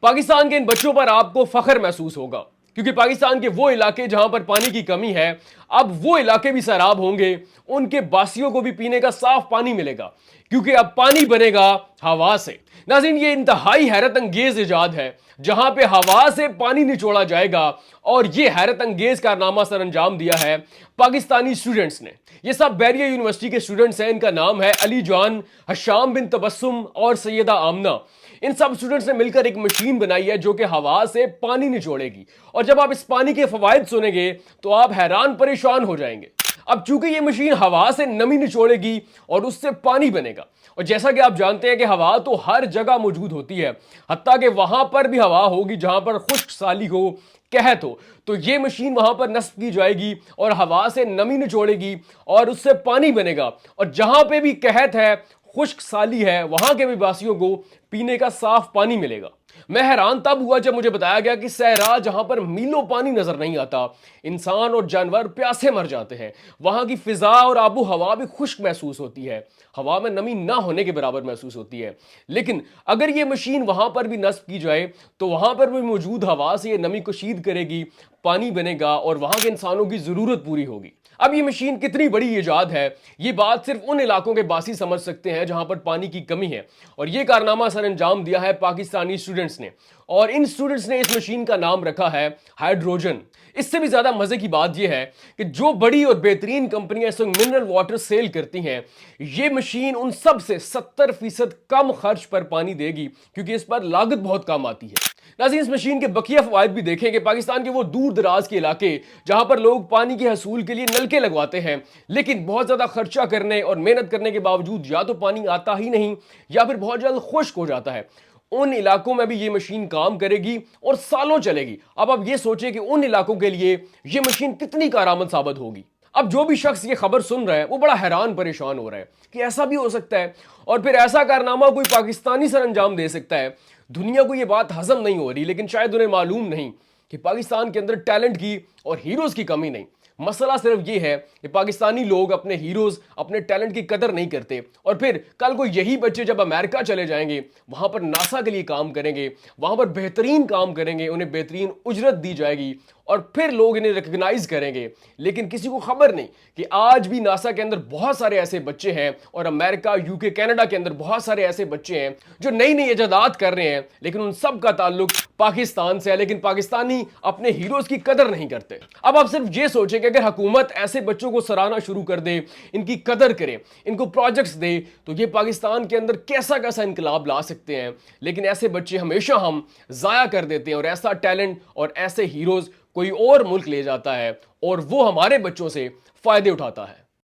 पाकिस्तान के इन बच्चों पर आपको फख्र महसूस होगा, क्योंकि पाकिस्तान के वो इलाके जहां पर पानी की कमी है, अब वो इलाके भी सैराब होंगे। उनके बासियों को भी पीने का साफ पानी मिलेगा, क्योंकि अब पानी बनेगा हवा से। नाज़रीन, ये इंतहाई हैरत अंगेज इजाद है, जहां पे हवा से पानी निचोड़ा जाएगा। और ये हैरत अंगेज कारनामा सर अंजाम दिया है पाकिस्तानी स्टूडेंट्स ने। ये सब बैरिया यूनिवर्सिटी के स्टूडेंट्स हैं। इनका नाम है अली जान, हशाम बिन तबस्सुम और सैयदा आमना। इन सब स्टूडेंट्स ने मिलकर एक मशीन बनाई है जो कि हवा से पानी निचोड़ेगी। और जब आप इस पानी के फवायद सुनेंगे तो आप हैरान परेशान हो जाएंगे। अब चूंकि ये मशीन हवा से नमी निचोड़ेगी और उससे पानी बनेगा, और जैसा कि आप जानते हैं कि हवा तो हर जगह मौजूद होती है, हत्ता कि वहां पर भी हवा होगी जहां पर खुश्क साली हो, कहत हो, तो ये मशीन वहां पर नस्ब की जाएगी और हवा से नमी निचोड़ेगी और उससे पानी बनेगा। और जहां पे भी कहत है, खुश्क साली है, वहां के भी वासियों को पीने का साफ पानी मिलेगा। मैं हैरान तब हुआ जब मुझे बताया गया कि सहरा जहां पर मीलों पानी नजर नहीं आता, इंसान और जानवर प्यासे मर जाते हैं, वहां की फिजा और आबो हवा भी खुश्क महसूस होती है, हवा में नमी ना होने के बराबर महसूस होती है। लेकिन अगर ये मशीन वहां पर भी नस्ब की जाए तो वहां पर भी मौजूद हवा से ये नमी कशीद करेगी, पानी बनेगा और वहां के इंसानों की जरूरत पूरी होगी। अब ये मशीन कितनी बड़ी इजाद है, ये बात सिर्फ उन इलाकों के बासी समझ सकते हैं जहां पर पानी की कमी है। और ये कारनामा सर अंजाम दिया है पाकिस्तानी स्टूडेंट्स ने, और इन स्टूडेंट्स ने इस मशीन का नाम रखा है हाइड्रोजन। इससे भी ज्यादा मजे की बात यह है कि जो बड़ी और बेहतरीन कंपनियां इस वक्त मिनरल वाटर सेल करती हैं, ये मशीन उन सब से 70% कम खर्च पर पानी देगी, क्योंकि इस पर लागत बहुत कम आती है। नाज़रीन, इस मशीन के बकिया फवायद भी देखें कि पाकिस्तान के वो दूर दराज के इलाके जहां पर लोग पानी के हसूल के लिए नलके लगवाते हैं, लेकिन बहुत ज्यादा खर्चा करने और मेहनत करने के बावजूद या तो पानी आता ही नहीं या फिर बहुत जल्द खुश्क हो जाता है, उन इलाकों में भी ये मशीन काम करेगी और सालों चलेगी। अब आप ये सोचें कि उन इलाकों के लिए ये मशीन कितनी कारआमद साबित होगी। अब जो भी शख्स ये खबर सुन रहा है वो बड़ा हैरान परेशान हो रहा है कि ऐसा भी हो सकता है, और फिर ऐसा कारनामा कोई पाकिस्तानी सर अंजाम दे सकता है। दुनिया को ये बात हजम नहीं हो रही, लेकिन शायद उन्हें मालूम नहीं कि पाकिस्तान के अंदर टैलेंट की और हीरोज की कमी नहीं। मसला सिर्फ ये है कि पाकिस्तानी लोग अपने हीरोज, अपने टैलेंट की कदर नहीं करते, और फिर कल को यही बच्चे जब अमेरिका चले जाएंगे, वहां पर नासा के लिए काम करेंगे, वहां पर बेहतरीन काम करेंगे, उन्हें बेहतरीन उजरत दी जाएगी और फिर लोग इन्हें रिकग्नाइज करेंगे। लेकिन किसी को खबर नहीं कि आज भी नासा के अंदर बहुत सारे ऐसे बच्चे हैं, और अमेरिका, यूके, कनाडा के अंदर बहुत सारे ऐसे बच्चे हैं जो नई नई इजादात कर रहे हैं, लेकिन उन सब का ताल्लुक पाकिस्तान से है। लेकिन पाकिस्तानी अपने हीरोज की कदर नहीं करते। अब आप सिर्फ ये सोचें कि अगर हुकूमत ऐसे बच्चों को सराहना शुरू कर दे, इनकी कदर करे, इनको प्रोजेक्ट्स दे, तो ये पाकिस्तान के अंदर कैसा कैसा इनकलाब ला सकते हैं। लेकिन ऐसे बच्चे हमेशा हम जाया कर देते हैं, और ऐसा टैलेंट और ऐसे हीरोज कोई और मुल्क ले जाता है और वो हमारे बच्चों से फायदे उठाता है।